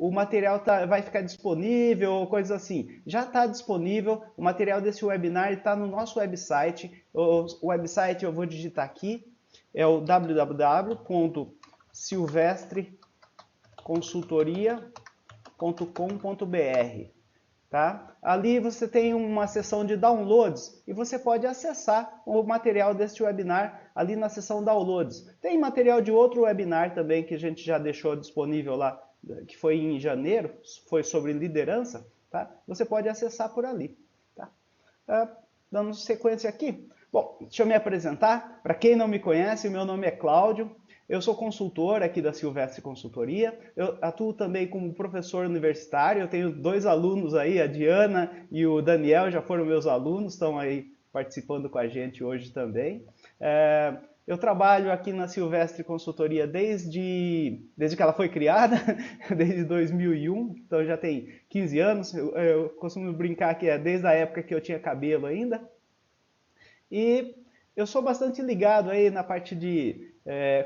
o material vai ficar disponível, ou coisas assim. Já está disponível, o material desse webinar está no nosso website. O website eu vou digitar aqui, é o www.silvestreconsultoria.com.br. Tá? Ali você tem uma seção de downloads e você pode acessar o material deste webinar ali na seção downloads. Tem material de outro webinar também que a gente já deixou disponível lá, que foi em janeiro, foi sobre liderança, tá? Você pode acessar por ali. Tá? Dando sequência aqui. Bom, deixa eu me apresentar. Para quem não me conhece, meu nome é Cláudio. Eu sou consultor aqui da Silvestre Consultoria. Eu atuo também como professor universitário. Eu tenho 2 alunos aí, a Diana e o Daniel, já foram meus alunos, estão aí participando com a gente hoje também. Eu trabalho aqui na Silvestre Consultoria desde que ela foi criada, desde 2001, então já tem 15 anos. Eu costumo brincar que é desde a época que eu tinha cabelo ainda. E eu sou bastante ligado aí na parte de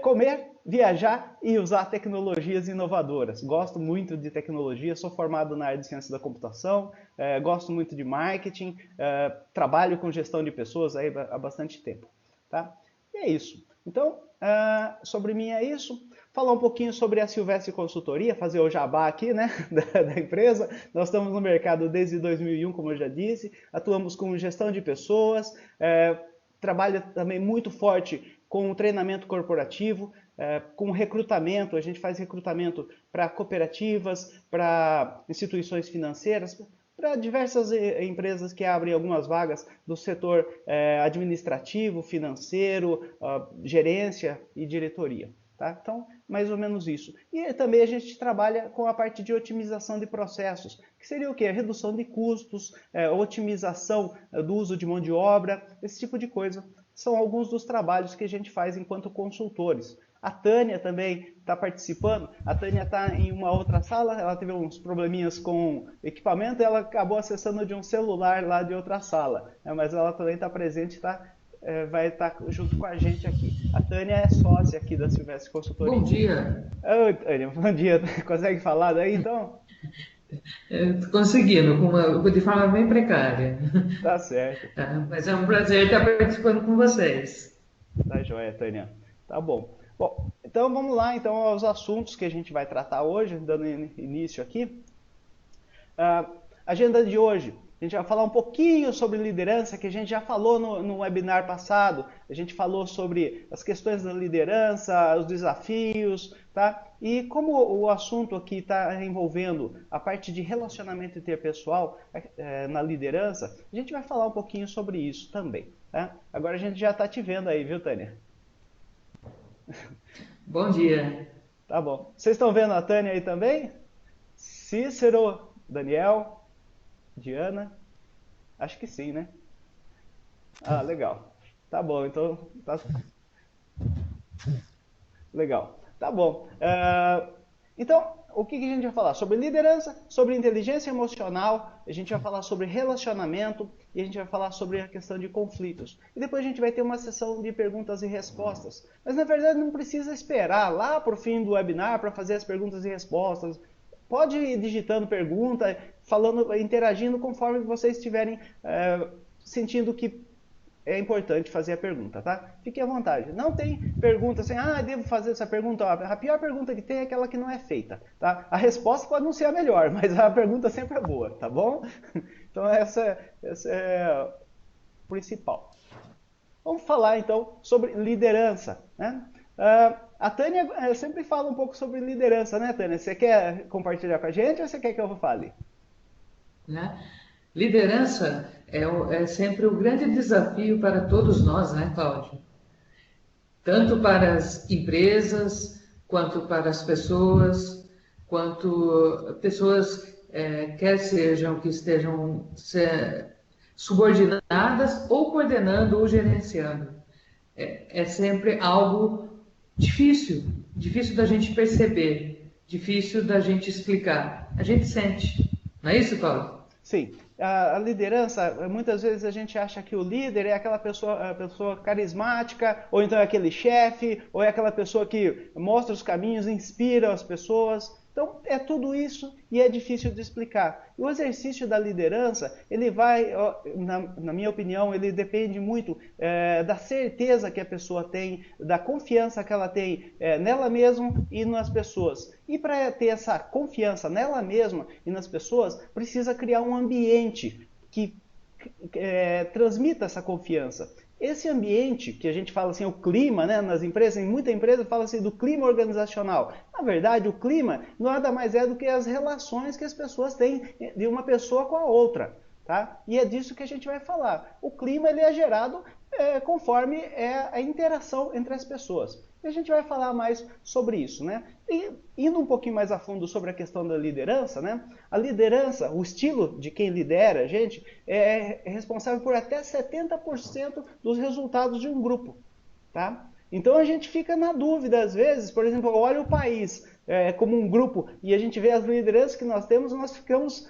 comer, viajar e usar tecnologias inovadoras. Gosto muito de tecnologia, sou formado na área de ciência da computação, gosto muito de marketing, trabalho com gestão de pessoas aí há bastante tempo. Tá? E é isso. Então, sobre mim é isso. Falar um pouquinho sobre a Silvestre Consultoria, fazer o jabá aqui, né, da empresa. Nós estamos no mercado desde 2001, como eu já disse, atuamos com gestão de pessoas, trabalha também muito forte com o treinamento corporativo, com recrutamento. A gente faz recrutamento para cooperativas, para instituições financeiras, para diversas empresas que abrem algumas vagas do setor administrativo, financeiro, gerência e diretoria. Tá? Então, mais ou menos isso. E também a gente trabalha com a parte de otimização de processos, que seria o quê? Redução de custos, otimização do uso de mão de obra, esse tipo de coisa. São alguns dos trabalhos que a gente faz enquanto consultores. A Tânia também está participando. A Tânia está em uma outra sala, ela teve uns probleminhas com equipamento e ela acabou acessando de um celular lá de outra sala. Mas ela também está presente, vai estar junto com a gente aqui. A Tânia é sócia aqui da Silvestre Consultoria. Bom dia. Oi, Tânia, bom dia. Consegue falar daí então? Estou conseguindo, de forma bem precária. Tá certo. Mas é um prazer estar participando com vocês. Tá joia, Tânia. Tá bom. Bom, então vamos lá então aos assuntos que a gente vai tratar hoje, dando início aqui. Agenda de hoje. A gente vai falar um pouquinho sobre liderança, que a gente já falou no webinar passado. A gente falou sobre as questões da liderança, os desafios, tá? E como o assunto aqui está envolvendo a parte de relacionamento interpessoal na liderança, a gente vai falar um pouquinho sobre isso também, tá? Agora a gente já está te vendo aí, viu, Tânia? Bom dia. Tá bom. Vocês estão vendo a Tânia aí também? Cícero, Daniel, Diana? Acho que sim, né? Ah, legal. Tá bom, então tá legal. Tá bom. Então, o que a gente vai falar? Sobre liderança, sobre inteligência emocional, a gente vai falar sobre relacionamento e a gente vai falar sobre a questão de conflitos. E depois a gente vai ter uma sessão de perguntas e respostas. Mas na verdade não precisa esperar lá para o fim do webinar para fazer as perguntas e respostas. Pode ir digitando pergunta, falando, interagindo conforme vocês estiverem sentindo que é importante fazer a pergunta, tá? Fique à vontade. Não tem pergunta assim, devo fazer essa pergunta. A pior pergunta que tem é aquela que não é feita, tá? A resposta pode não ser a melhor, mas a pergunta sempre é boa, tá bom? Então essa é o principal. Vamos falar então sobre liderança, né? A Tânia sempre fala um pouco sobre liderança, né, Tânia? Você quer compartilhar com a gente ou você quer que eu fale? Né? Liderança é sempre o grande desafio para todos nós, né, Cláudio? Tanto para as empresas, quanto para as pessoas, quanto pessoas, quer sejam que estejam subordinadas ou coordenando ou gerenciando. É sempre algo difícil, difícil da gente perceber, difícil da gente explicar. A gente sente, não é isso, Cláudio? Sim, a liderança, muitas vezes a gente acha que o líder é aquela pessoa, a pessoa carismática, ou então é aquele chefe, ou é aquela pessoa que mostra os caminhos, inspira as pessoas. Então, é tudo isso e é difícil de explicar. E o exercício da liderança, ele vai, na minha opinião, ele depende muito da certeza que a pessoa tem, da confiança que ela tem nela mesma e nas pessoas. E para ter essa confiança nela mesma e nas pessoas, precisa criar um ambiente que transmita essa confiança. Esse ambiente, que a gente fala assim, o clima, né, nas empresas, em muita empresa fala assim do clima organizacional. Na verdade, o clima nada mais é do que as relações que as pessoas têm de uma pessoa com a outra. Tá? E é disso que a gente vai falar. O clima ele é gerado conforme a interação entre as pessoas. E a gente vai falar mais sobre isso, né? E indo um pouquinho mais a fundo sobre a questão da liderança, né? A liderança, o estilo de quem lidera, gente, é responsável por até 70% dos resultados de um grupo, tá? Então a gente fica na dúvida às vezes, por exemplo, olha o país como um grupo e a gente vê as lideranças que nós temos, nós ficamos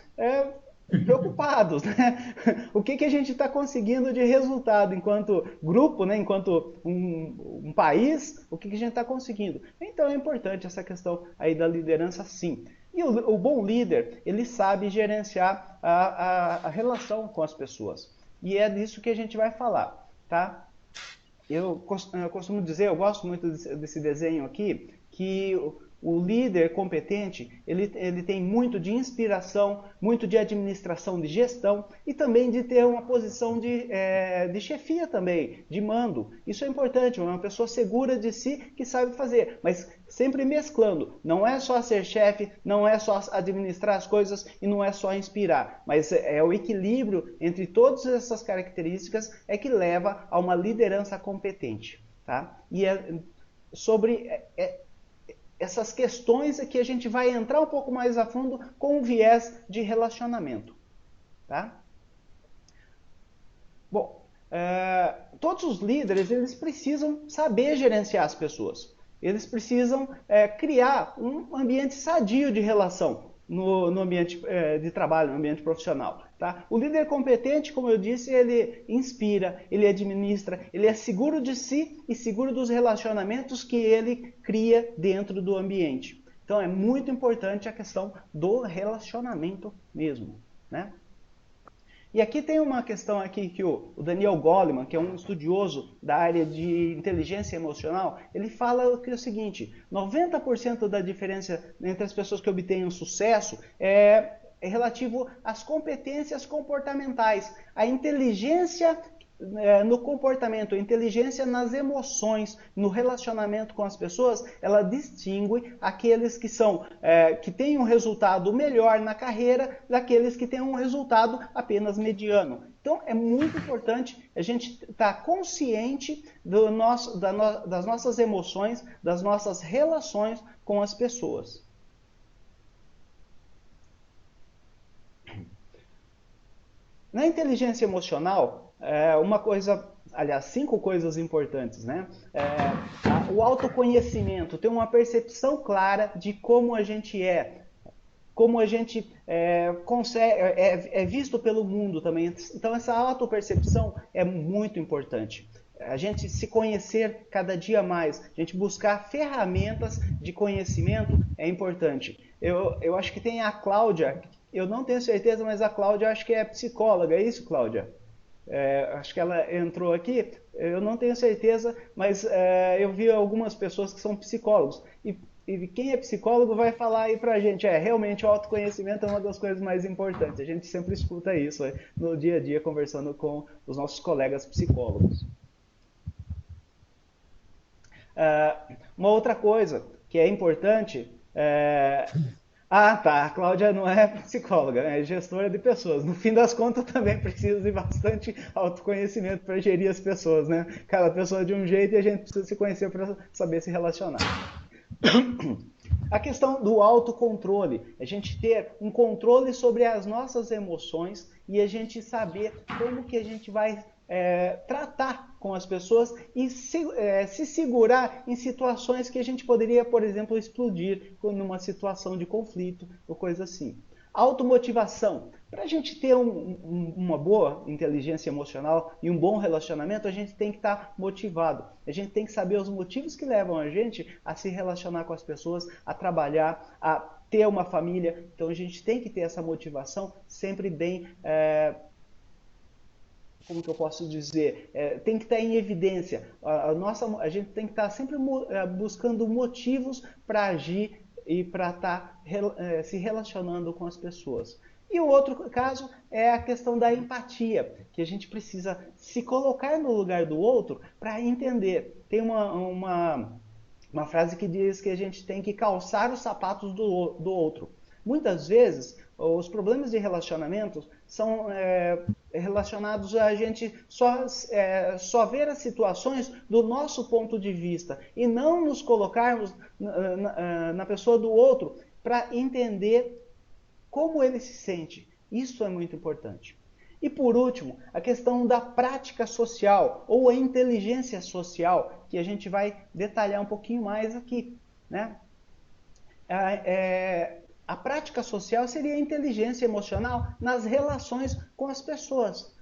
preocupados, né? O que a gente está conseguindo de resultado enquanto grupo, né? Enquanto um país, o que a gente está conseguindo? Então é importante essa questão aí da liderança, sim. E o bom líder, ele sabe gerenciar a relação com as pessoas. E é disso que a gente vai falar, tá? Eu costumo dizer, eu gosto muito desse desenho aqui, que o líder competente, ele tem muito de inspiração, muito de administração, de gestão e também de ter uma posição de chefia também, de mando. Isso é importante, uma pessoa segura de si que sabe fazer, mas sempre mesclando. Não é só ser chefe, não é só administrar as coisas e não é só inspirar, mas é o equilíbrio entre todas essas características que leva a uma liderança competente. Tá? E sobre essas questões que a gente vai entrar um pouco mais a fundo com o viés de relacionamento. Tá? Bom, todos os líderes eles precisam saber gerenciar as pessoas. Eles precisam criar um ambiente sadio de relação no ambiente de trabalho, no ambiente profissional. Tá? O líder competente, como eu disse, ele inspira, ele administra, ele é seguro de si e seguro dos relacionamentos que ele cria dentro do ambiente. Então é muito importante a questão do relacionamento mesmo, né? E aqui tem uma questão aqui que o Daniel Goleman, que é um estudioso da área de inteligência emocional, ele fala que é o seguinte, 90% da diferença entre as pessoas que obtêm um sucesso é relativo às competências comportamentais. A inteligência no comportamento, a inteligência nas emoções, no relacionamento com as pessoas, ela distingue aqueles que têm um resultado melhor na carreira daqueles que têm um resultado apenas mediano. Então é muito importante a gente estar consciente das nossas emoções, das nossas relações com as pessoas. Na inteligência emocional, aliás, 5 coisas importantes, né? O autoconhecimento, ter uma percepção clara de como a gente como a gente é visto pelo mundo também. Então, essa autopercepção é muito importante. A gente se conhecer cada dia mais, a gente buscar ferramentas de conhecimento é importante. Eu acho que tem a Cláudia, eu não tenho certeza, mas a Cláudia acho que é psicóloga, é isso, Cláudia? Acho que ela entrou aqui, eu não tenho certeza, mas eu vi algumas pessoas que são psicólogos. E quem é psicólogo vai falar aí pra gente, realmente o autoconhecimento é uma das coisas mais importantes. A gente sempre escuta isso no dia a dia, conversando com os nossos colegas psicólogos. Uma outra coisa que é importante tá. A Cláudia não é psicóloga, é gestora de pessoas. No fim das contas, também precisa de bastante autoconhecimento para gerir as pessoas, né? Cada pessoa é de um jeito e a gente precisa se conhecer para saber se relacionar. A questão do autocontrole, a gente ter um controle sobre as nossas emoções e a gente saber como que a gente vai tratar com as pessoas e se segurar em situações que a gente poderia, por exemplo, explodir numa situação de conflito ou coisa assim. Automotivação. Para a gente ter uma boa inteligência emocional e um bom relacionamento, a gente tem que estar motivado. A gente tem que saber os motivos que levam a gente a se relacionar com as pessoas, a trabalhar, a ter uma família. Então a gente tem que ter essa motivação sempre bem, como que eu posso dizer, tem que estar em evidência. A gente tem que estar sempre buscando motivos para agir e para estar se relacionando com as pessoas. E o outro caso é a questão da empatia, que a gente precisa se colocar no lugar do outro para entender. Tem uma frase que diz que a gente tem que calçar os sapatos do outro. Muitas vezes, os problemas de relacionamentos são relacionados a gente só ver as situações do nosso ponto de vista e não nos colocarmos na pessoa do outro para entender como ele se sente. Isso é muito importante. E por último, a questão da prática social ou a inteligência social, que a gente vai detalhar um pouquinho mais aqui, né? A prática social seria a inteligência emocional nas relações com as pessoas.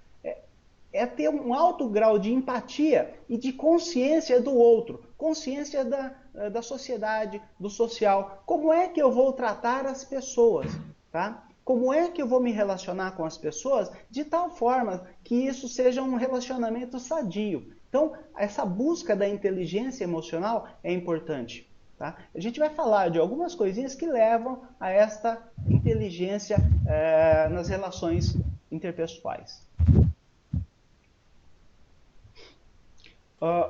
É ter um alto grau de empatia e de consciência do outro, consciência da sociedade, do social. Como é que eu vou tratar as pessoas? Tá? Como é que eu vou me relacionar com as pessoas de tal forma que isso seja um relacionamento sadio? Então, essa busca da inteligência emocional é importante. Tá? A gente vai falar de algumas coisinhas que levam a esta inteligência nas relações interpessoais.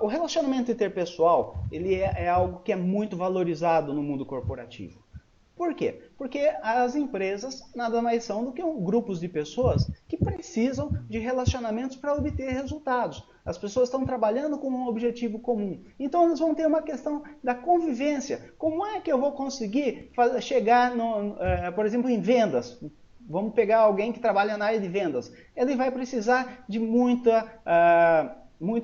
O relacionamento interpessoal ele é algo que é muito valorizado no mundo corporativo. Por quê? Porque as empresas nada mais são do que grupos de pessoas que precisam de relacionamentos para obter resultados. As pessoas estão trabalhando com um objetivo comum. Então elas vão ter uma questão da convivência. Como é que eu vou conseguir chegar, por exemplo, em vendas? Vamos pegar alguém que trabalha na área de vendas. Ele vai precisar de muita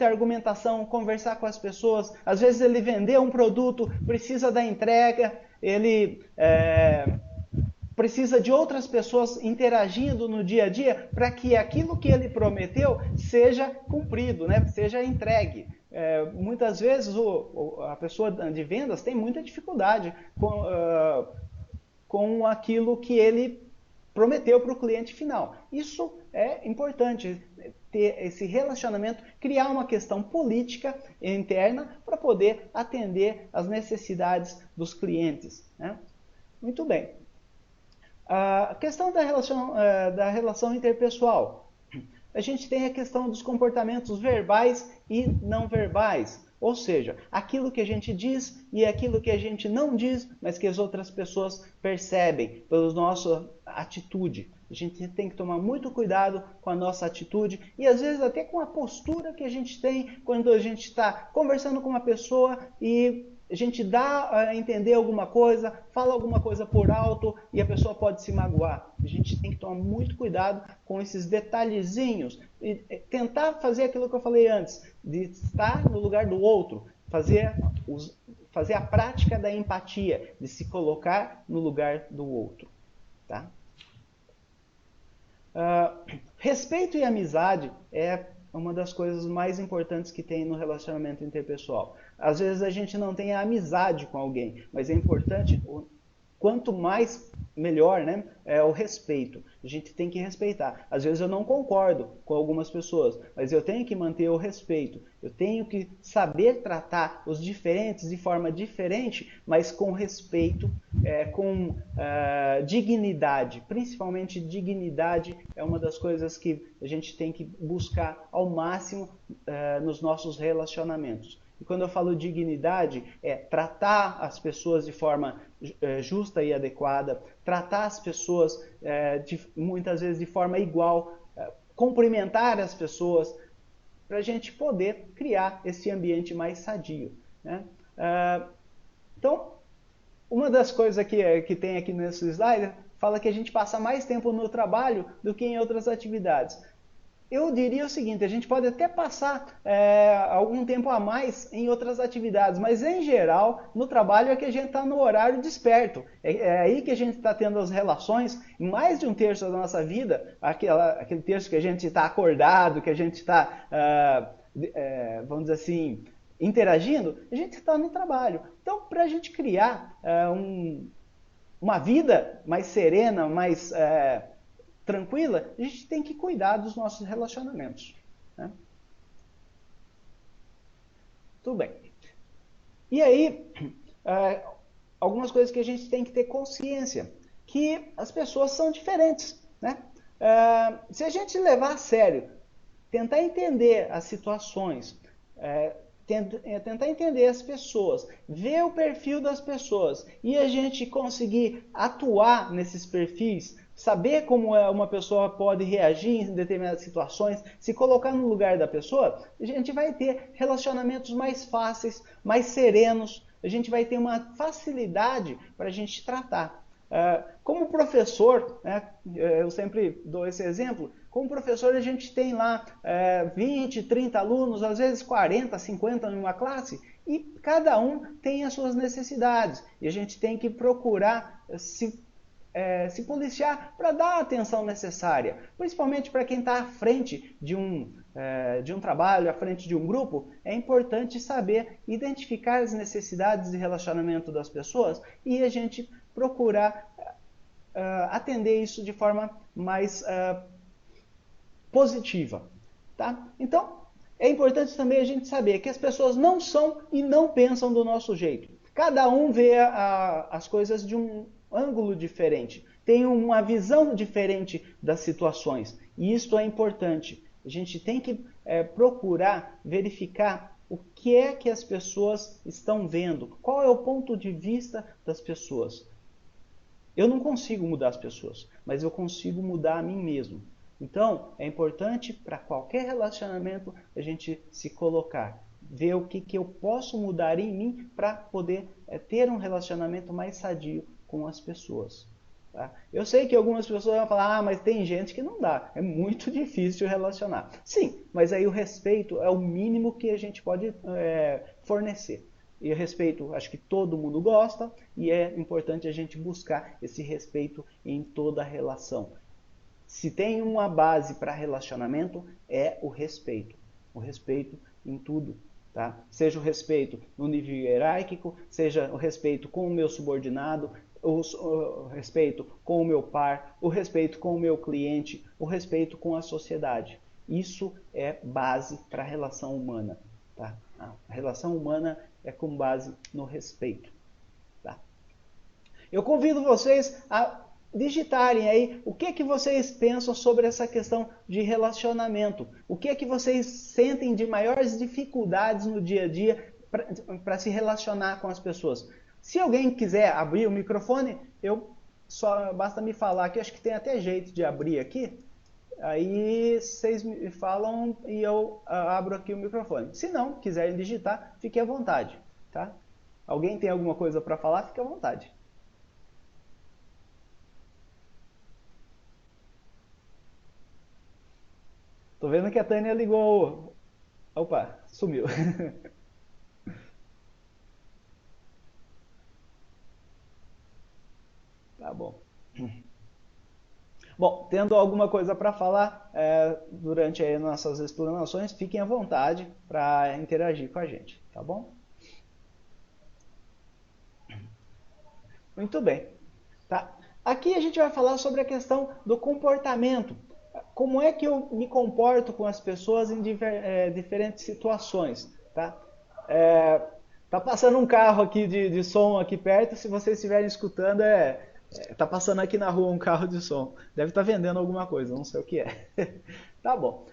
argumentação, conversar com as pessoas. Às vezes ele vendeu um produto, precisa da entrega, ele precisa de outras pessoas interagindo no dia a dia para que aquilo que ele prometeu seja cumprido, né? Seja entregue. Muitas vezes a pessoa de vendas tem muita dificuldade com aquilo que ele prometeu para o cliente final. Isso é importante, ter esse relacionamento, criar uma questão política interna para poder atender às necessidades dos clientes, né? Muito bem. A questão da relação interpessoal. A gente tem a questão dos comportamentos verbais e não verbais. Ou seja, aquilo que a gente diz e aquilo que a gente não diz, mas que as outras pessoas percebem pela nossa atitude. A gente tem que tomar muito cuidado com a nossa atitude e às vezes até com a postura que a gente tem quando a gente está conversando com uma pessoa e a gente dá a entender alguma coisa, fala alguma coisa por alto e a pessoa pode se magoar. A gente tem que tomar muito cuidado com esses detalhezinhos e tentar fazer aquilo que eu falei antes, de estar no lugar do outro, fazer a prática da empatia, de se colocar no lugar do outro. Tá? Respeito e amizade é uma das coisas mais importantes que tem no relacionamento interpessoal. Às vezes a gente não tem a amizade com alguém, mas é importante, quanto mais melhor, né? É o respeito. A gente tem que respeitar. Às vezes eu não concordo com algumas pessoas, mas eu tenho que manter o respeito. Eu tenho que saber tratar os diferentes de forma diferente, mas com respeito, com dignidade. Principalmente dignidade é uma das coisas que a gente tem que buscar ao máximo nos nossos relacionamentos. E quando eu falo dignidade, é tratar as pessoas de forma justa e adequada, tratar as pessoas muitas vezes de forma igual, cumprimentar as pessoas, para a gente poder criar esse ambiente mais sadio, né? Então, uma das coisas que tem aqui nesse slide fala que a gente passa mais tempo no trabalho do que em outras atividades. Eu diria o seguinte, a gente pode até passar algum tempo a mais em outras atividades, mas em geral, no trabalho é que a gente está no horário desperto. É aí que a gente está tendo as relações, mais de um terço da nossa vida, aquele terço que a gente está acordado, que a gente está, vamos dizer assim, interagindo, a gente está no trabalho. Então, para a gente criar uma vida mais serena, mais tranquila, a gente tem que cuidar dos nossos relacionamentos. Né? Tudo bem. E aí, algumas coisas que a gente tem que ter consciência, que as pessoas são diferentes. Né? Se a gente levar a sério, tentar entender as situações, tentar entender as pessoas, ver o perfil das pessoas e a gente conseguir atuar nesses perfis, saber como uma pessoa pode reagir em determinadas situações, se colocar no lugar da pessoa, a gente vai ter relacionamentos mais fáceis, mais serenos, a gente vai ter uma facilidade para a gente tratar. Como professor, né, eu sempre dou esse exemplo, como professor a gente tem lá 20, 30 alunos, às vezes 40, 50 numa classe, e cada um tem as suas necessidades. E a gente tem que procurar se policiar para dar a atenção necessária, principalmente para quem está à frente de um trabalho, à frente de um grupo. É importante saber identificar as necessidades de relacionamento das pessoas e a gente procurar atender isso de forma mais positiva. Tá? Então, é importante também a gente saber que as pessoas não são e não pensam do nosso jeito. Cada um vê as coisas de um ângulo diferente, tem uma visão diferente das situações. E isto é importante. A gente tem que procurar verificar o que é que as pessoas estão vendo, qual é o ponto de vista das pessoas. Eu não consigo mudar as pessoas, mas eu consigo mudar a mim mesmo. Então, é importante para qualquer relacionamento a gente se colocar, ver o que eu posso mudar em mim para poder ter um relacionamento mais sadio com as pessoas. Tá? Eu sei que algumas pessoas vão falar, mas tem gente que não dá, é muito difícil relacionar. Sim, mas aí o respeito é o mínimo que a gente pode fornecer. E respeito, acho que todo mundo gosta, e é importante a gente buscar esse respeito em toda a relação. Se tem uma base para relacionamento, é o respeito. O respeito em tudo. Tá? Seja o respeito no nível hierárquico, seja o respeito com o meu subordinado, o respeito com o meu par, o respeito com o meu cliente, o respeito com a sociedade. Isso é base para a relação humana. Tá? A relação humana é com base no respeito. Tá? Eu convido vocês a digitarem aí o que vocês pensam sobre essa questão de relacionamento. O que vocês sentem de maiores dificuldades no dia a dia para se relacionar com as pessoas. Se alguém quiser abrir o microfone, só basta me falar que acho que tem até jeito de abrir aqui. Aí vocês me falam e eu abro aqui o microfone. Se não quiserem digitar, fique à vontade. Tá? Alguém tem alguma coisa para falar? Fique à vontade. Tô vendo que a Tânia ligou. Opa, sumiu. Tá bom. Bom, tendo alguma coisa para falar durante aí nossas explanações, fiquem à vontade para interagir com a gente, tá bom? Muito bem. Tá? Aqui a gente vai falar sobre a questão do comportamento. Como é que eu me comporto com as pessoas em diferentes situações. Tá? Tá passando um carro aqui de som aqui perto, se vocês estiverem escutando, tá passando aqui na rua um carro de som. Deve estar vendendo alguma coisa, não sei o que é. Tá bom.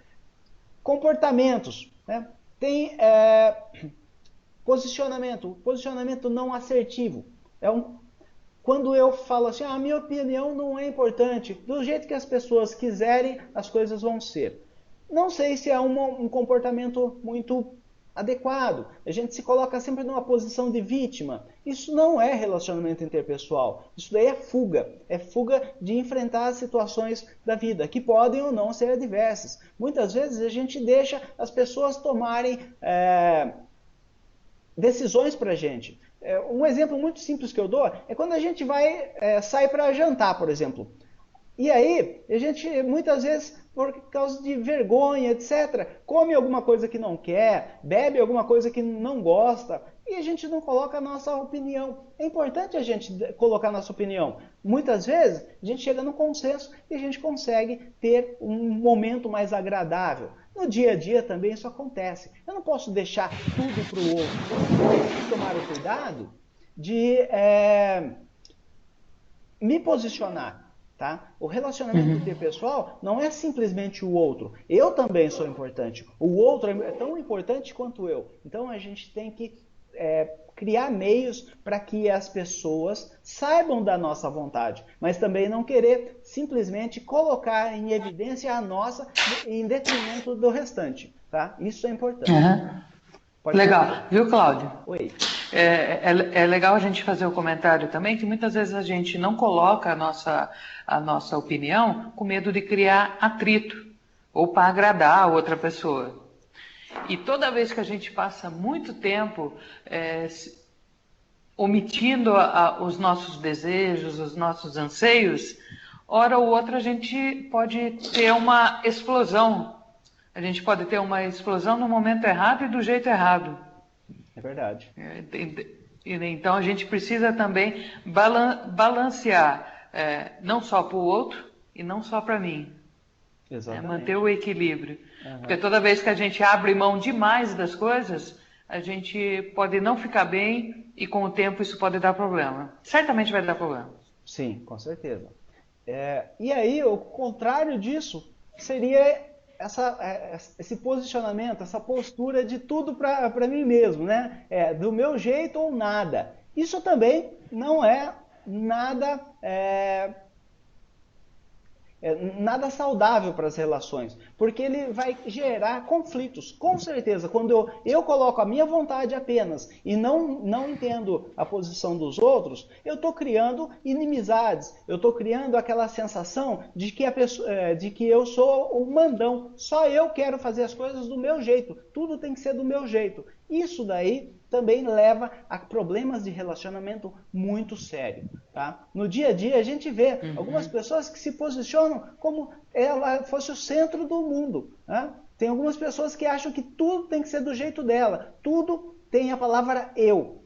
Comportamentos. Né? Tem posicionamento não assertivo. Quando eu falo assim, a minha opinião não é importante, do jeito que as pessoas quiserem, as coisas vão ser. Não sei se é um comportamento muito adequado. A gente se coloca sempre numa posição de vítima. Isso não é relacionamento interpessoal. Isso daí é fuga. É fuga de enfrentar as situações da vida, que podem ou não ser adversas. Muitas vezes a gente deixa as pessoas tomarem decisões para a gente. Um exemplo muito simples que eu dou é quando a gente sai para jantar, por exemplo. E aí, a gente muitas vezes, por causa de vergonha, etc., come alguma coisa que não quer, bebe alguma coisa que não gosta, e a gente não coloca a nossa opinião. É importante a gente colocar a nossa opinião. Muitas vezes a gente chega num consenso e a gente consegue ter um momento mais agradável. No dia a dia também isso acontece. Eu não posso deixar tudo para o outro. Eu preciso tomar o cuidado de me posicionar. Tá? O relacionamento interpessoal não é simplesmente o outro. Eu também sou importante. O outro é tão importante quanto eu. Então a gente tem que criar meios para que as pessoas saibam da nossa vontade, mas também não querer simplesmente colocar em evidência a nossa em detrimento do restante. Tá? Isso é importante. Legal, viu, Cláudio? Oi. É legal a gente fazer o comentário também que muitas vezes a gente não coloca a nossa opinião com medo de criar atrito ou para agradar a outra pessoa. E toda vez que a gente passa muito tempo omitindo os nossos desejos, os nossos anseios, hora ou outra a gente pode ter uma explosão. A gente pode ter uma explosão no momento errado e do jeito errado. É verdade. Então a gente precisa também balancear, não só para o outro e não só para mim. Exatamente. Manter o equilíbrio. Porque toda vez que a gente abre mão demais das coisas, a gente pode não ficar bem e com o tempo isso pode dar problema. Certamente vai dar problema. Sim, com certeza. E aí, o contrário disso seria esse posicionamento, essa postura de tudo para mim mesmo, né? Do meu jeito ou nada. Isso também não é nada nada saudável para as relações, porque ele vai gerar conflitos. Com certeza, quando eu coloco a minha vontade apenas e não entendo a posição dos outros, eu estou criando inimizades, eu estou criando aquela sensação de que eu sou o mandão, só eu quero fazer as coisas do meu jeito, tudo tem que ser do meu jeito. Isso daí também leva a problemas de relacionamento muito sérios. Tá? No dia a dia a gente vê algumas pessoas que se posicionam como ela fosse o centro do mundo. Tá? Tem algumas pessoas que acham que tudo tem que ser do jeito dela. Tudo tem a palavra eu.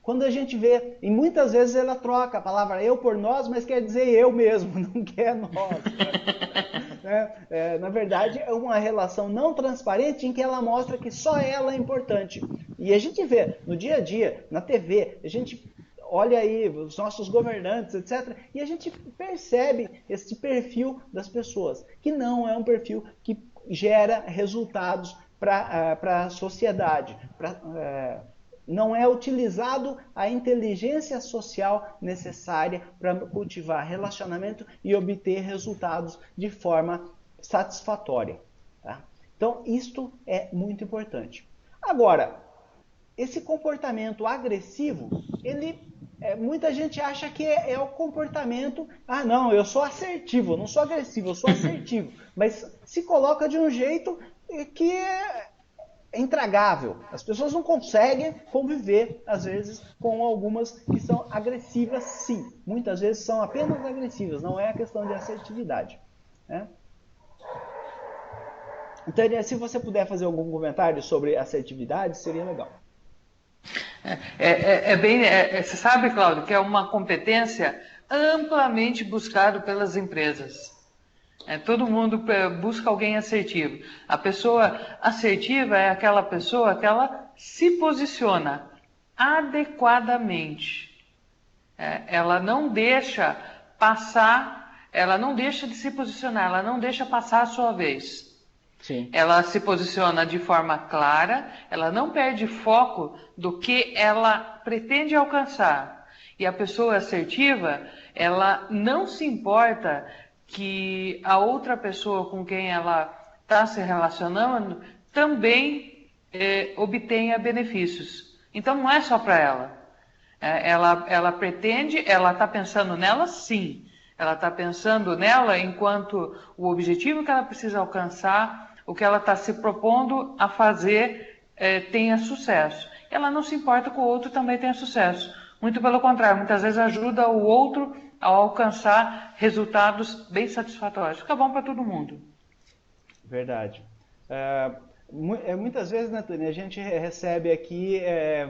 Quando a gente vê, e muitas vezes ela troca a palavra eu por nós, mas quer dizer eu mesmo, não quer nós. Na verdade, é uma relação não transparente em que ela mostra que só ela é importante. E a gente vê no dia a dia, na TV, a gente olha aí os nossos governantes, etc. E a gente percebe esse perfil das pessoas, que não é um perfil que gera resultados para a sociedade. Não é utilizado a inteligência social necessária para cultivar relacionamento e obter resultados de forma satisfatória. Tá? Então, isto é muito importante. Agora, esse comportamento agressivo, muita gente acha que é o comportamento, não, eu sou assertivo, eu não sou agressivo, eu sou assertivo. Mas se coloca de um jeito que é intragável. As pessoas não conseguem conviver, às vezes, com algumas que são agressivas, sim. Muitas vezes são apenas agressivas, não é a questão de assertividade. Né? Então, se você puder fazer algum comentário sobre assertividade, seria legal. Você sabe, Cláudio, que é uma competência amplamente buscada pelas empresas. Todo mundo busca alguém assertivo. A pessoa assertiva é aquela pessoa que ela se posiciona adequadamente. Ela não deixa passar, ela não deixa de se posicionar, ela não deixa passar a sua vez. Sim. Ela se posiciona de forma clara, ela não perde foco do que ela pretende alcançar. E a pessoa assertiva, ela não se importa que a outra pessoa com quem ela está se relacionando também obtenha benefícios. Então não é só para ela. Ela pretende, ela está pensando nela, sim. Ela está pensando nela enquanto o objetivo que ela precisa alcançar, o que ela está se propondo a fazer tenha sucesso. Ela não se importa que o outro também tenha sucesso. Muito pelo contrário, muitas vezes ajuda o outro a alcançar resultados bem satisfatórios. Fica bom para todo mundo. Verdade. Muitas vezes, né, Tânia, a gente recebe aqui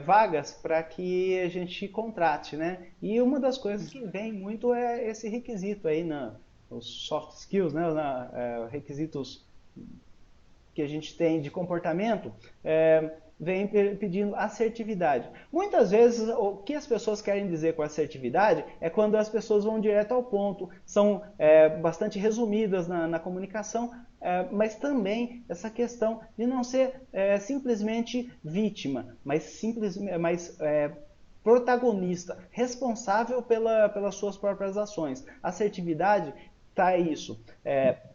vagas para que a gente contrate, né? E uma das coisas que vem muito é esse requisito aí, os soft skills, né? Requisitos que a gente tem de comportamento, vem pedindo assertividade. Muitas vezes, o que as pessoas querem dizer com assertividade é quando as pessoas vão direto ao ponto, são bastante resumidas na comunicação, mas também essa questão de não ser simplesmente vítima, mas protagonista, responsável pelas suas próprias ações. Assertividade tá isso.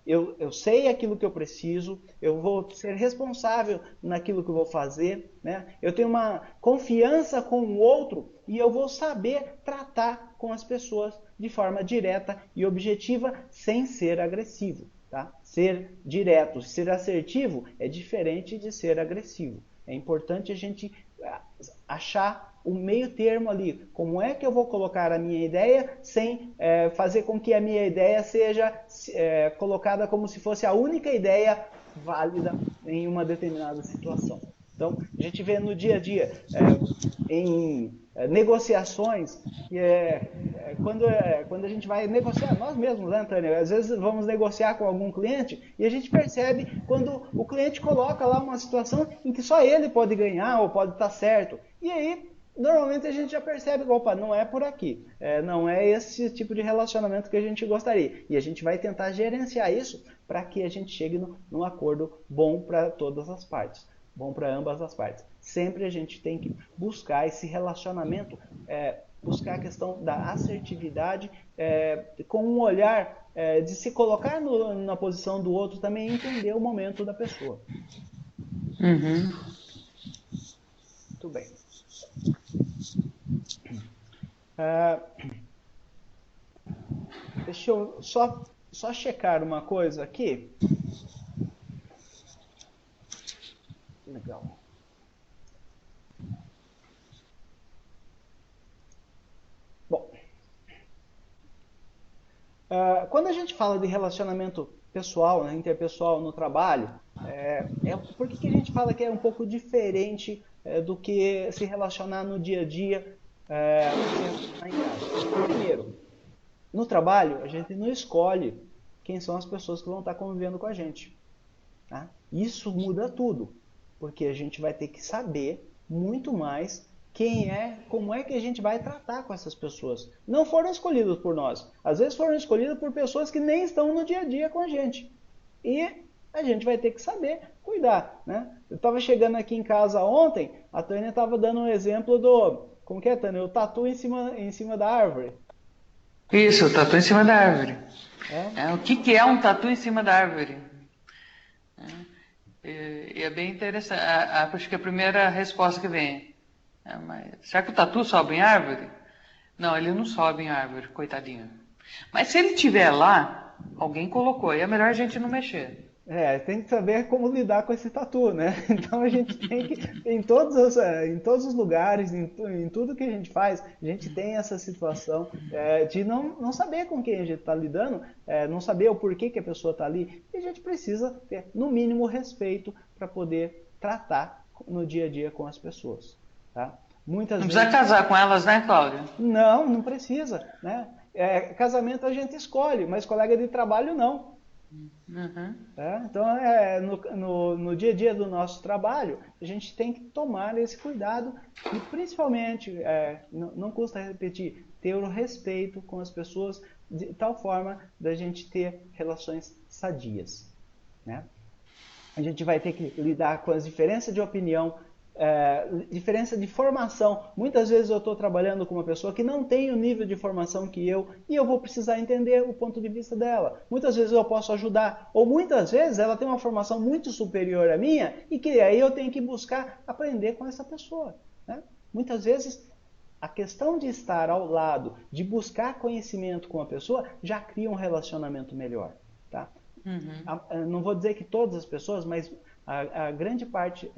Eu sei aquilo que eu preciso, eu vou ser responsável naquilo que eu vou fazer, né? Eu tenho uma confiança com o outro e eu vou saber tratar com as pessoas de forma direta e objetiva, sem ser agressivo, tá? Ser direto, ser assertivo é diferente de ser agressivo. É importante a gente achar o meio termo ali. Como é que eu vou colocar a minha ideia sem fazer com que a minha ideia seja colocada como se fosse a única ideia válida em uma determinada situação. Então, a gente vê no dia a dia, em negociações, quando a gente vai negociar, nós mesmos, né, Antônio? Às vezes vamos negociar com algum cliente e a gente percebe quando o cliente coloca lá uma situação em que só ele pode ganhar ou pode estar certo. E aí, normalmente a gente já percebe, opa, não é por aqui, não é esse tipo de relacionamento que a gente gostaria. E a gente vai tentar gerenciar isso para que a gente chegue num acordo bom para todas as partes, bom para ambas as partes. Sempre a gente tem que buscar esse relacionamento, buscar a questão da assertividade, com um olhar de se colocar na posição do outro, também entender o momento da pessoa. Uhum. Muito bem. Deixa eu só checar uma coisa aqui. Legal. Bom, quando a gente fala de relacionamento pessoal, né, interpessoal no trabalho, por que a gente fala que é um pouco diferente do que se relacionar no dia a dia, se relacionar em casa? Primeiro, no trabalho, a gente não escolhe quem são as pessoas que vão estar convivendo com a gente. Tá? Isso muda tudo, porque a gente vai ter que saber muito mais como é que a gente vai tratar com essas pessoas. Não foram escolhidos por nós. Às vezes foram escolhidos por pessoas que nem estão no dia a dia com a gente. E a gente vai ter que saber cuidar, né? Eu estava chegando aqui em casa ontem, a Tânia estava dando um exemplo como que é, Tânia? O tatu em cima da árvore. Isso, o tatu em cima da árvore. É? O que é um tatu em cima da árvore? E é bem interessante. Acho que a primeira resposta que vem mas será que o tatu sobe em árvore? Não, ele não sobe em árvore, coitadinho. Mas se ele estiver lá, alguém colocou, e é melhor a gente não mexer. Tem que saber como lidar com esse tatu, né? Então a gente tem que, em todos os lugares, em tudo que a gente faz, a gente tem essa situação de não saber com quem a gente está lidando, não saber o porquê que a pessoa está ali, e a gente precisa ter, no mínimo, respeito para poder tratar no dia a dia com as pessoas, tá? Muitas Não precisa vezes casar com elas, né, Cláudia? não precisa, né? Casamento a gente escolhe, mas colega de trabalho não. Uhum. Então, no dia a dia do nosso trabalho, a gente tem que tomar esse cuidado e, principalmente, não custa repetir, ter o respeito com as pessoas de tal forma da gente ter relações sadias, né? A gente vai ter que lidar com as diferenças de opinião, diferença de formação. Muitas vezes eu estou trabalhando com uma pessoa que não tem o nível de formação que eu e eu vou precisar entender o ponto de vista dela. Muitas vezes eu posso ajudar, ou muitas vezes ela tem uma formação muito superior à minha e que aí eu tenho que buscar aprender com essa pessoa, né? Muitas vezes a questão de estar ao lado, de buscar conhecimento com a pessoa, já cria um relacionamento melhor, tá? Não vou dizer que todas as pessoas, mas a grande parte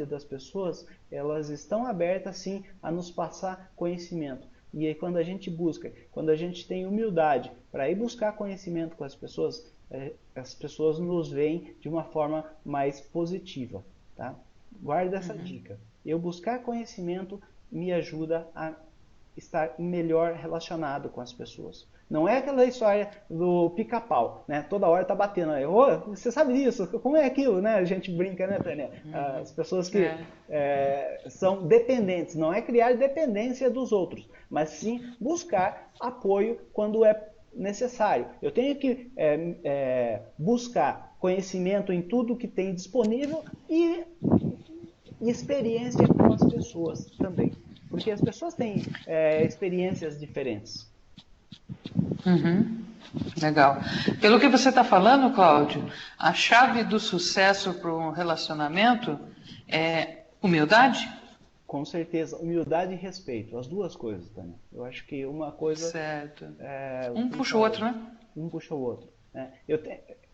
das pessoas, elas estão abertas sim a nos passar conhecimento. E aí, quando a gente busca, quando a gente tem humildade para ir buscar conhecimento com as pessoas nos veem de uma forma mais positiva, tá? Guarda essa dica. Eu buscar conhecimento me ajuda a estar melhor relacionado com as pessoas. Não é aquela história do pica-pau, né? Toda hora tá batendo. Oh, você sabe disso? Como é aquilo, né? A gente brinca, né, Tânia? As pessoas que são dependentes. Não é criar dependência dos outros, mas sim buscar apoio quando é necessário. Eu tenho que buscar conhecimento em tudo que tem disponível e experiência com as pessoas também. Porque as pessoas têm experiências diferentes. Legal. Pelo que você está falando, Cláudio, a chave do sucesso para um relacionamento é humildade? Com certeza, humildade e respeito, as duas coisas, Tânia. Eu acho que uma coisa... Certo. Um puxa o outro, né? Um puxa o outro. Né?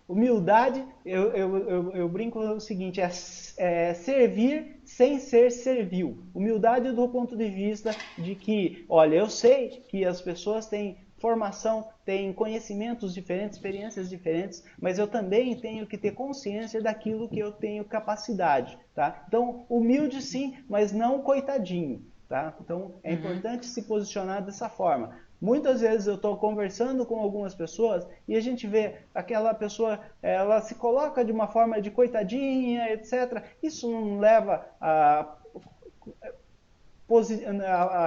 Humildade, eu brinco o seguinte, é servir sem ser servil. Humildade do ponto de vista de que, olha, eu sei que as pessoas têm formação, têm conhecimentos diferentes, experiências diferentes, mas eu também tenho que ter consciência daquilo que eu tenho capacidade, tá? Então, humilde sim, mas não coitadinho, tá? Então, é importante se posicionar dessa forma. Muitas vezes eu estou conversando com algumas pessoas e a gente vê aquela pessoa, ela se coloca de uma forma de coitadinha, etc. Isso não leva a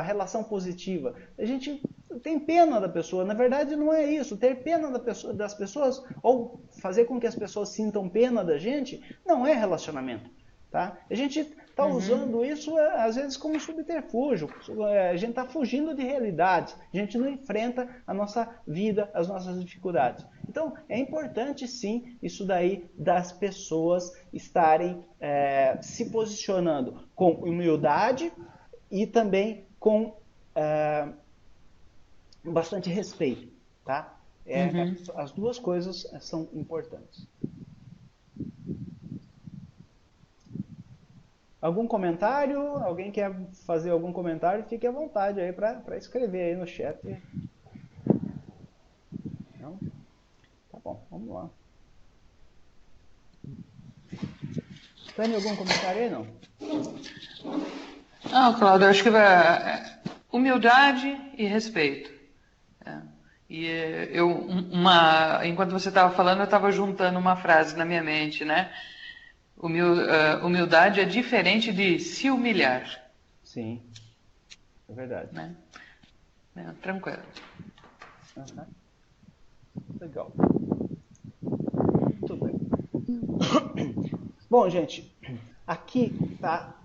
relação positiva. A gente tem pena da pessoa. Na verdade, não é isso. Ter pena das pessoas ou fazer com que as pessoas sintam pena da gente não é relacionamento. Tá? A gente está usando isso, às vezes, como subterfúgio. A gente está fugindo de realidades. A gente não enfrenta a nossa vida, as nossas dificuldades. Então, é importante, sim, isso daí das pessoas estarem se posicionando com humildade e também com bastante respeito. Tá? As duas coisas são importantes. Algum comentário? Alguém quer fazer algum comentário? Fique à vontade aí para escrever aí no chat. Não? Tá bom, vamos lá. Tem algum comentário aí, não? Não, Cláudio, eu acho que humildade e respeito. E enquanto você estava falando, eu estava juntando uma frase na minha mente, né? Humildade é diferente de se humilhar. Sim, é verdade. Né? Tranquilo. Legal. Muito bem. Bom, gente, aqui está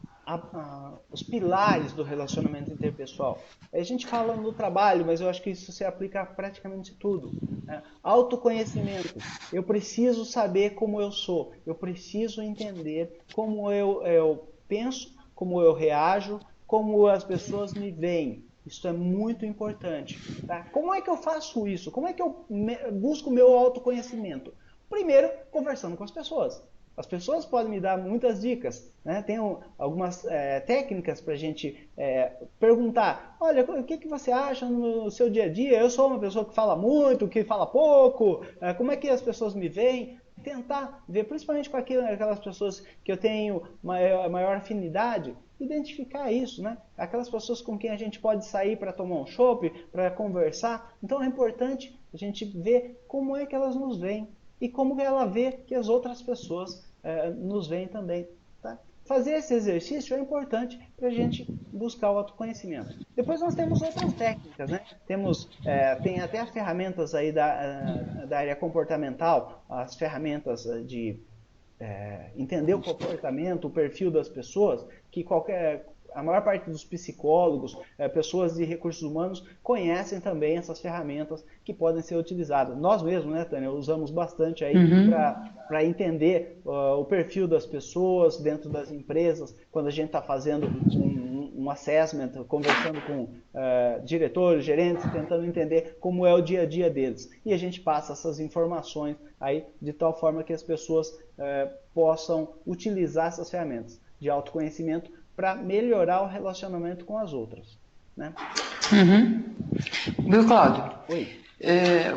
os pilares do relacionamento interpessoal. A gente fala no trabalho, mas eu acho que isso se aplica a praticamente tudo. Né? Autoconhecimento. Eu preciso saber como eu sou. Eu preciso entender como eu penso, como eu reajo, como as pessoas me veem. Isso é muito importante. Tá? Como é que eu faço isso? Como é que eu busco o meu autoconhecimento? Primeiro, conversando com as pessoas. As pessoas podem me dar muitas dicas, né? Tem algumas técnicas para a gente perguntar. Olha, o que você acha no seu dia a dia? Eu sou uma pessoa que fala muito, que fala pouco. Como é que as pessoas me veem? Tentar ver, principalmente com aquelas pessoas que eu tenho maior afinidade, identificar isso, né? Aquelas pessoas com quem a gente pode sair para tomar um chopp, para conversar. Então é importante a gente ver como é que elas nos veem e como ela vê que as outras pessoas nos veem também. Tá? Fazer esse exercício é importante para a gente buscar o autoconhecimento. Depois nós temos outras técnicas, né? Tem até as ferramentas aí da área comportamental, as ferramentas de entender o comportamento, o perfil das pessoas, que a maior parte dos psicólogos, pessoas de recursos humanos, conhecem também essas ferramentas que podem ser utilizadas. Nós mesmos, né, Tânia, usamos bastante aí para entender o perfil das pessoas dentro das empresas, quando a gente está fazendo um assessment, conversando com diretores, gerentes, tentando entender como é o dia a dia deles. E a gente passa essas informações aí de tal forma que as pessoas possam utilizar essas ferramentas de autoconhecimento para melhorar o relacionamento com as outras. Né? Uhum. Viu, Cláudio? Oi. É,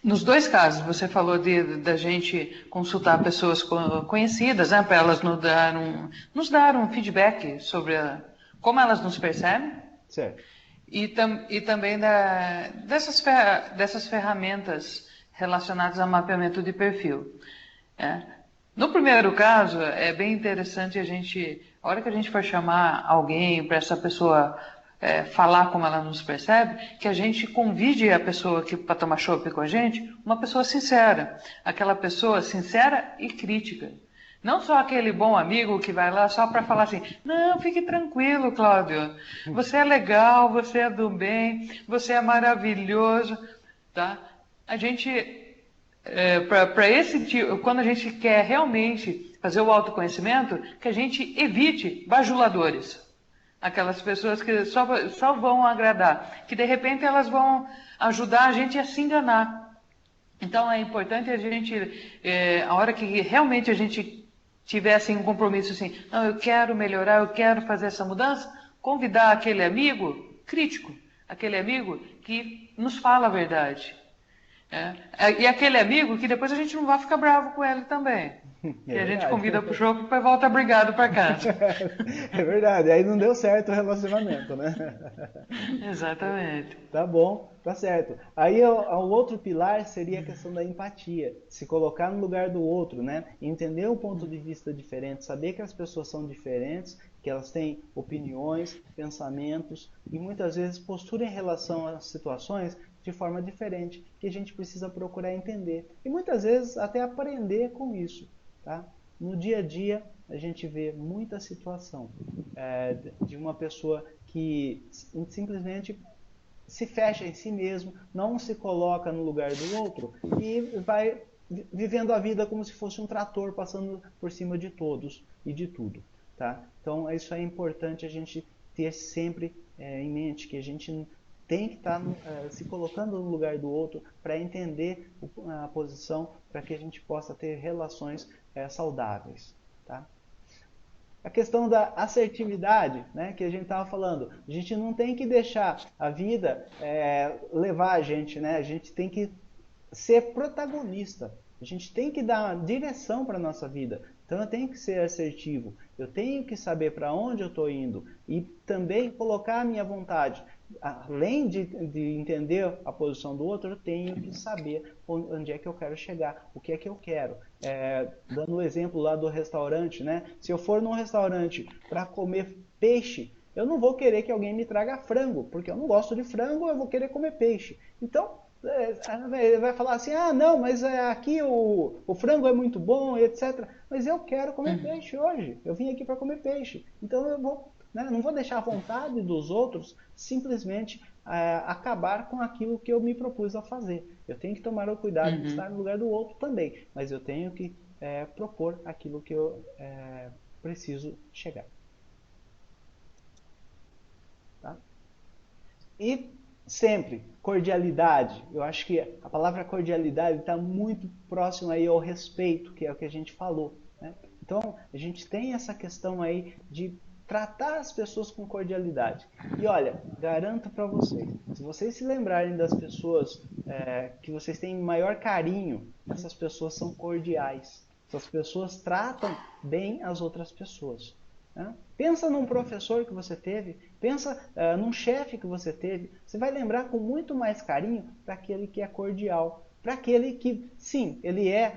nos dois casos, você falou da gente consultar pessoas conhecidas, né, para elas nos dar um feedback sobre como elas nos percebem, Certo. e também dessas ferramentas relacionadas a mapeamento de perfil. Né? No primeiro caso, é bem interessante a hora que a gente for chamar alguém para essa pessoa falar como ela nos percebe, que a gente convide a pessoa para tomar chopp com a gente, uma pessoa sincera, aquela pessoa sincera e crítica. Não só aquele bom amigo que vai lá só para falar assim, não, fique tranquilo, Cláudio, você é legal, você é do bem, você é maravilhoso, tá? A gente para esse tipo, quando a gente quer realmente fazer o autoconhecimento, que a gente evite bajuladores. Aquelas pessoas que só vão agradar, que de repente elas vão ajudar a gente a se enganar. Então é importante a gente, a hora que realmente a gente tiver assim, um compromisso assim, não, eu quero melhorar, eu quero fazer essa mudança, convidar aquele amigo crítico, aquele amigo que nos fala a verdade. E aquele amigo que depois a gente não vai ficar bravo com ele também. É Que a gente verdade. convida pro show e depois volta brigado para casa. É verdade. Aí não deu certo o relacionamento, né? Exatamente. Tá bom, tá certo. Aí o outro pilar seria a questão da empatia, se colocar no lugar do outro, né? Entender um ponto de vista diferente, saber que as pessoas são diferentes, que elas têm opiniões, pensamentos e muitas vezes postura em relação às situações de forma diferente, que a gente precisa procurar entender e muitas vezes até aprender com isso, tá? No dia a dia a gente vê muita situação de uma pessoa que simplesmente se fecha em si mesmo, não se coloca no lugar do outro e vai vivendo a vida como se fosse um trator passando por cima de todos e de tudo, tá? Então isso é importante a gente ter sempre em mente que a gente tem que estar se colocando no lugar do outro para entender a posição, para que a gente possa ter relações saudáveis, tá? A questão da assertividade, né, que a gente estava falando. A gente não tem que deixar a vida levar a gente, né? A gente tem que ser protagonista. A gente tem que dar direção para a nossa vida. Então eu tenho que ser assertivo. Eu tenho que saber para onde eu estou indo e também colocar a minha vontade. Além de entender a posição do outro, eu tenho que saber onde é que eu quero chegar, o que é que eu quero. Dando o exemplo lá do restaurante, né? Se eu for num restaurante para comer peixe, eu não vou querer que alguém me traga frango, porque eu não gosto de frango, eu vou querer comer peixe. Então, ele vai falar assim, ah, não, mas aqui o frango é muito bom, etc. Mas eu quero comer peixe hoje. Eu vim aqui para comer peixe. Então eu vou, né, não vou deixar a vontade dos outros simplesmente acabar com aquilo que eu me propus a fazer. Eu tenho que tomar o cuidado de estar no lugar do outro também, mas eu tenho que propor aquilo que eu preciso chegar. Tá? E sempre, cordialidade. Eu acho que a palavra cordialidade está muito próxima aí ao respeito, que é o que a gente falou. Né? Então, a gente tem essa questão aí de tratar as pessoas com cordialidade. E olha, garanto para vocês, se vocês se lembrarem das pessoas que vocês têm maior carinho, essas pessoas são cordiais. Essas pessoas tratam bem as outras pessoas. Né? Pensa num professor que você teve, pensa num chefe que você teve. Você vai lembrar com muito mais carinho para aquele que é cordial, para aquele que, sim, ele é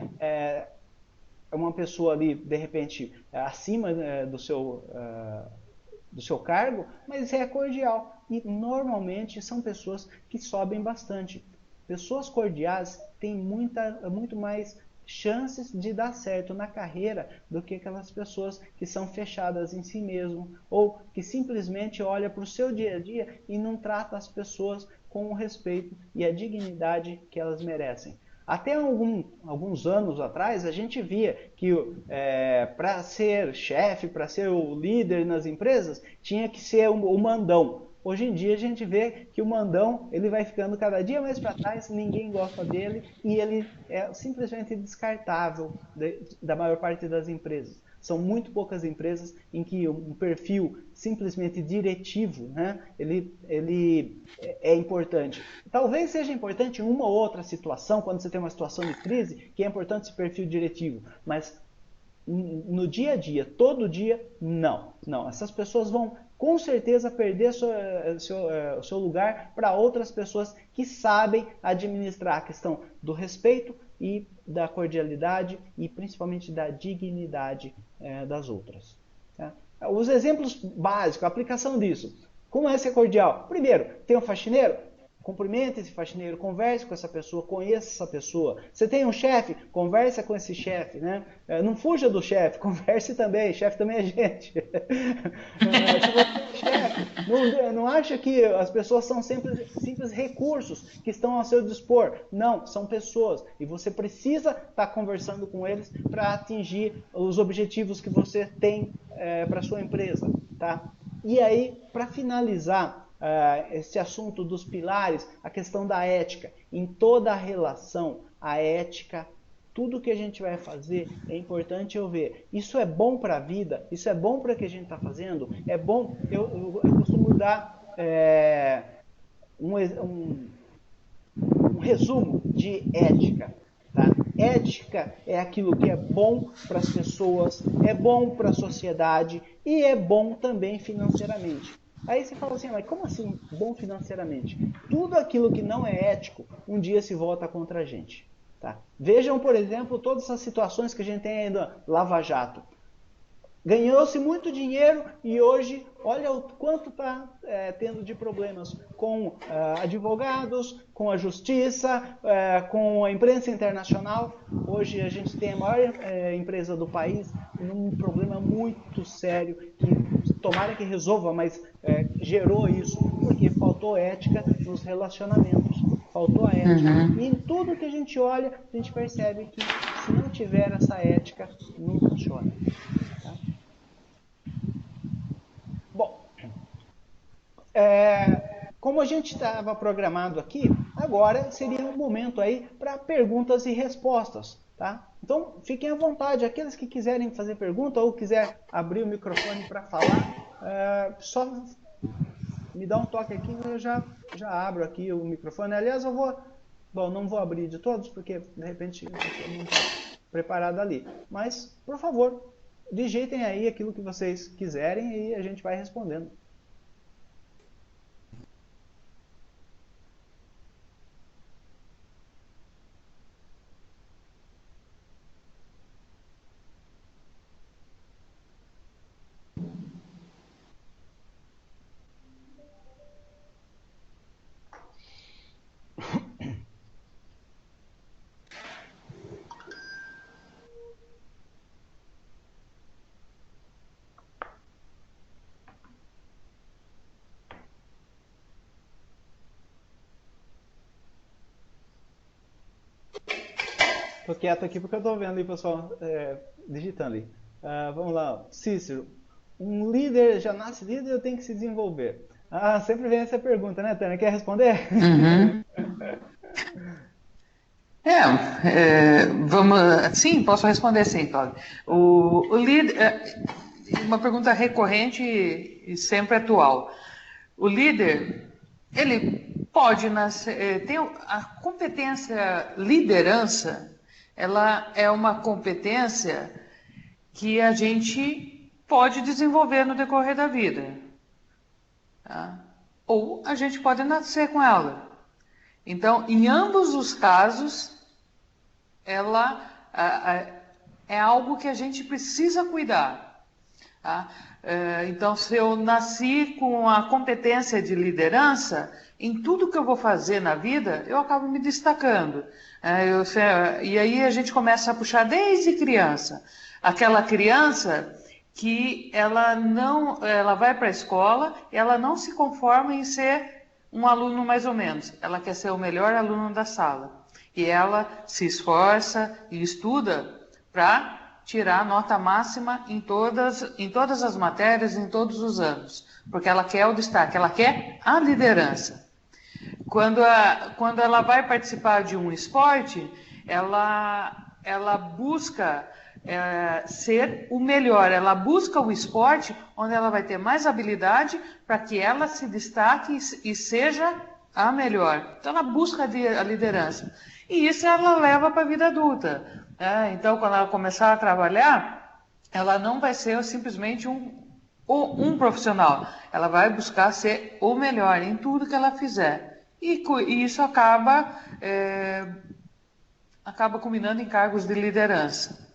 uma pessoa ali, de repente, acima do seu cargo, mas é cordial. E normalmente são pessoas que sobem bastante. Pessoas cordiais têm muito mais chances de dar certo na carreira do que aquelas pessoas que são fechadas em si mesmo ou que simplesmente olha para o seu dia a dia e não trata as pessoas com o respeito e a dignidade que elas merecem. Até alguns anos atrás, a gente via que para ser chefe, para ser o líder nas empresas, tinha que ser o mandão. Hoje em dia a gente vê que o mandão ele vai ficando cada dia mais para trás, ninguém gosta dele e ele é simplesmente descartável da maior parte das empresas. São muito poucas empresas em que um perfil simplesmente diretivo, né, ele é importante. Talvez seja importante em uma ou outra situação, quando você tem uma situação de crise, que é importante esse perfil diretivo, mas no dia a dia, todo dia, não. Não, essas pessoas vão com certeza perder o seu lugar para outras pessoas que sabem administrar a questão do respeito e da cordialidade e principalmente da dignidade das outras. Tá? Os exemplos básicos, a aplicação disso. Como é ser cordial? Primeiro, tem um faxineiro? Cumprimente esse faxineiro, converse com essa pessoa, conheça essa pessoa. Você tem um chefe? Converse com esse chefe, né? Não fuja do chefe, converse também, chefe também é gente. Se você é chefe, não acha que as pessoas são sempre simples recursos que estão ao seu dispor. Não, são pessoas. E você precisa estar conversando com eles para atingir os objetivos que você tem para a sua empresa. Tá? E aí, para finalizar, esse assunto dos pilares, a questão da ética. Em toda a relação, a ética, tudo que a gente vai fazer, é importante eu ver. Isso é bom para a vida? Isso é bom para o que a gente está fazendo? É bom? Eu costumo dar um resumo de ética. Tá? Ética é aquilo que é bom para as pessoas, é bom para a sociedade e é bom também financeiramente. Aí você fala assim, mas como assim bom financeiramente? Tudo aquilo que não é ético, um dia se volta contra a gente. Tá? Vejam, por exemplo, todas essas situações que a gente tem aí no Lava Jato. Ganhou-se muito dinheiro e hoje, olha o quanto está tendo de problemas com advogados, com a justiça, com a imprensa internacional. Hoje a gente tem a maior empresa do país num problema muito sério, que tomara que resolva, mas gerou isso porque faltou ética nos relacionamentos. Faltou a ética. E em tudo que a gente olha, a gente percebe que se não tiver essa ética, não funciona. Bom, como a gente estava programado aqui, agora seria um momento aí para perguntas e respostas, tá? Então, fiquem à vontade, aqueles que quiserem fazer pergunta ou quiser abrir o microfone para falar, só me dá um toque aqui que eu já abro aqui o microfone. Aliás, não vou abrir de todos, porque de repente a pessoa não está preparada ali. Mas, por favor, digitem aí aquilo que vocês quiserem e a gente vai respondendo. Tô quieto aqui porque eu tô vendo aí o pessoal digitando ali. Vamos lá, Cícero. Um líder já nasce líder ou tem que se desenvolver? Sempre vem essa pergunta, né, Tânia? Quer responder? Uhum. Sim, posso responder sim, Cláudio. O líder, uma pergunta recorrente e sempre atual. O líder, ele pode nascer, tem a competência liderança, ela é uma competência que a gente pode desenvolver no decorrer da vida. Tá? Ou a gente pode nascer com ela. Então, em ambos os casos, ela é algo que a gente precisa cuidar. Tá? Então, se eu nasci com a competência de liderança, em tudo que eu vou fazer na vida, eu acabo me destacando. E aí a gente começa a puxar desde criança. Aquela criança que ela vai para a escola, ela não se conforma em ser um aluno mais ou menos. Ela quer ser o melhor aluno da sala. E ela se esforça e estuda para tirar a nota máxima em todas as matérias, em todos os anos. Porque ela quer o destaque, ela quer a liderança. Quando ela vai participar de um esporte, ela busca ser o melhor. Ela busca o esporte onde ela vai ter mais habilidade para que ela se destaque e seja a melhor. Então ela busca a liderança. E isso ela leva para a vida adulta. Então quando ela começar a trabalhar, ela não vai ser simplesmente um profissional. Ela vai buscar ser o melhor em tudo que ela fizer. E isso acaba culminando em cargos de liderança.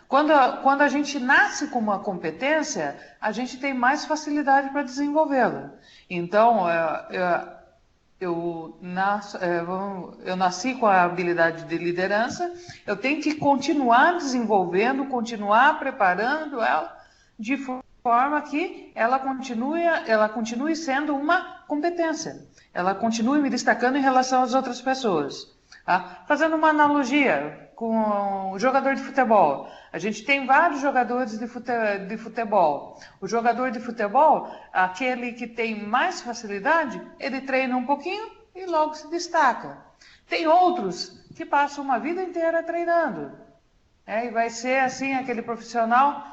Quando a gente nasce com uma competência, a gente tem mais facilidade para desenvolvê-la. Então, eu nasci com a habilidade de liderança, eu tenho que continuar desenvolvendo, continuar preparando ela de forma que ela continue sendo uma competência, ela continue me destacando em relação às outras pessoas. Fazendo uma analogia com o jogador de futebol. A gente tem vários jogadores de futebol. O jogador de futebol, aquele que tem mais facilidade, ele treina um pouquinho e logo se destaca. Tem outros que passam uma vida inteira treinando. E vai ser assim aquele profissional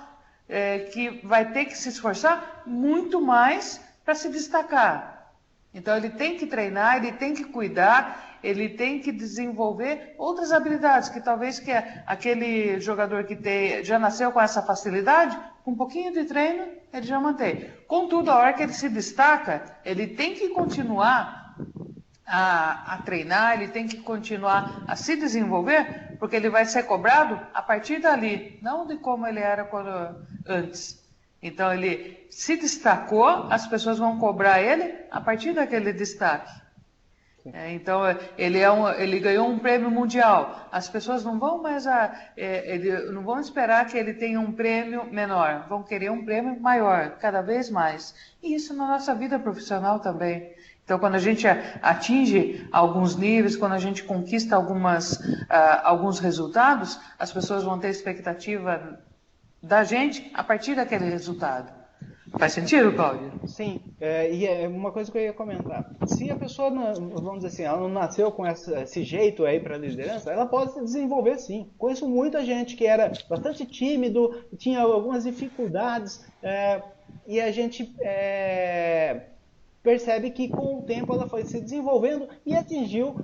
que vai ter que se esforçar muito mais para se destacar. Então ele tem que treinar, ele tem que cuidar, ele tem que desenvolver outras habilidades, que talvez que aquele jogador que já nasceu com essa facilidade, com um pouquinho de treino, ele já mantém. Contudo, a hora que ele se destaca, ele tem que continuar a treinar, ele tem que continuar a se desenvolver, porque ele vai ser cobrado a partir dali, não de como ele era antes. Então ele se destacou, as pessoas vão cobrar ele a partir daquele destaque. Então ele ganhou um prêmio mundial. As pessoas não vão mais não vão esperar que ele tenha um prêmio menor, vão querer um prêmio maior, cada vez mais. E isso na nossa vida profissional também. Então quando a gente atinge alguns níveis, quando a gente conquista alguns resultados, as pessoas vão ter expectativa da gente a partir daquele resultado. Faz sentido, Cláudio? Sim, e é uma coisa que eu ia comentar. Se a pessoa, vamos dizer assim, ela não nasceu com esse jeito aí para liderança, ela pode se desenvolver sim. Conheço muita gente que era bastante tímido, tinha algumas dificuldades, e a gente percebe que com o tempo ela foi se desenvolvendo e atingiu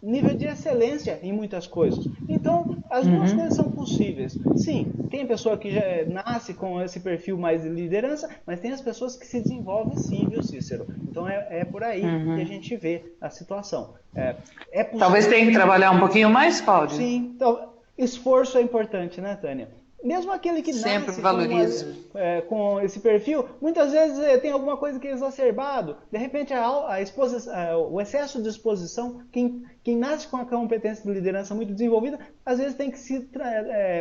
nível de excelência em muitas coisas. Então, as duas coisas são possíveis. Sim, tem pessoa que já nasce com esse perfil mais de liderança, mas tem as pessoas que se desenvolvem sim, viu, Cícero? Então, é por aí que a gente vê a situação. É possível... Talvez tenha que trabalhar um pouquinho mais, Cláudio? Sim, então, esforço é importante, né, Tânia? Mesmo aquele que nasce com esse perfil, muitas vezes tem alguma coisa que é exacerbado. De repente, o excesso de exposição, quem nasce com a competência de liderança muito desenvolvida, às vezes tem que se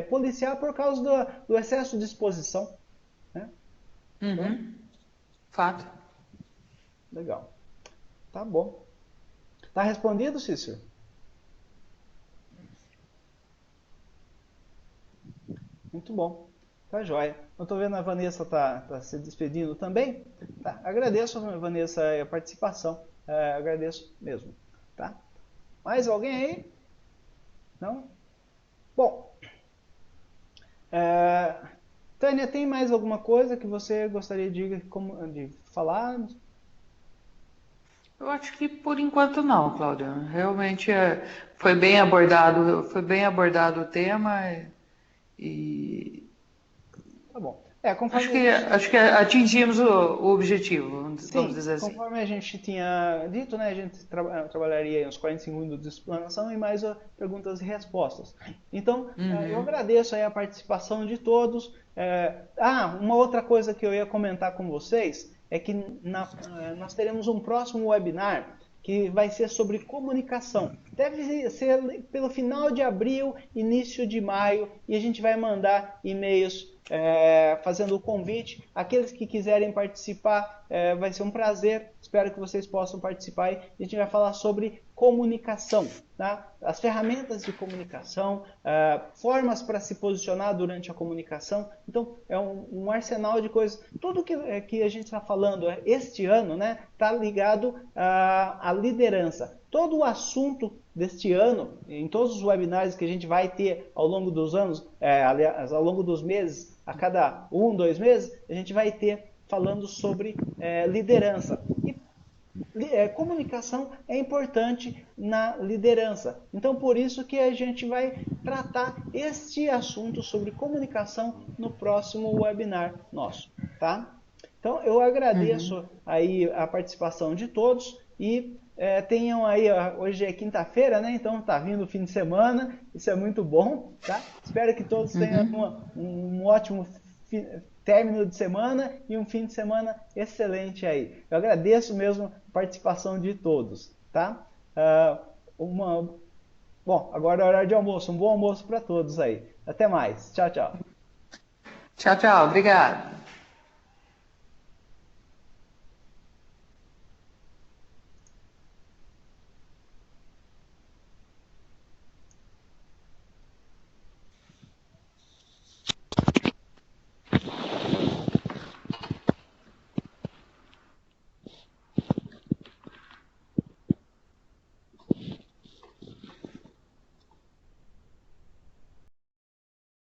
policiar por causa do excesso de exposição. Né? Então, fato. Legal. Tá bom. Tá respondido, Cícero? Muito bom. Tá joia. Eu estou vendo a Vanessa tá se despedindo também. Tá. Agradeço, Vanessa, a participação. Agradeço mesmo. Tá? Mais alguém aí? Não? Bom. Tânia, tem mais alguma coisa que você gostaria de falar? Eu acho que por enquanto não, Cláudia. Realmente foi bem abordado o tema. Tá bom. Acho que atingimos o objetivo, vamos dizer assim. Conforme a gente tinha dito, né, a gente trabalharia uns 45 minutos de explanação e mais perguntas e respostas. Então, eu agradeço aí a participação de todos. Uma outra coisa que eu ia comentar com vocês é que nós teremos um próximo webinar que vai ser sobre comunicação. Deve ser pelo final de abril, início de maio, e a gente vai mandar e-mails fazendo o convite. Aqueles que quiserem participar, vai ser um prazer. Espero que vocês possam participar. A gente vai falar sobre comunicação, tá? As ferramentas de comunicação, formas para se posicionar durante a comunicação. Então, é um arsenal de coisas. Tudo que a gente está falando este ano, né, está ligado à liderança. Todo o assunto deste ano, em todos os webinars que a gente vai ter ao longo dos anos, aliás, ao longo dos meses, a cada 1, 2 meses, a gente vai ter falando sobre liderança. E comunicação é importante na liderança. Então, por isso que a gente vai tratar este assunto sobre comunicação no próximo webinar nosso, tá? Então, eu agradeço aí a participação de todos e tenham aí, hoje é quinta-feira, né? Então tá vindo o fim de semana, isso é muito bom, tá? Espero que todos tenham um ótimo término de semana e um fim de semana excelente aí. Eu agradeço mesmo a participação de todos, tá? Bom, agora é hora de almoço. Um bom almoço para todos aí. Até mais. Tchau, tchau. Tchau, tchau. Obrigado.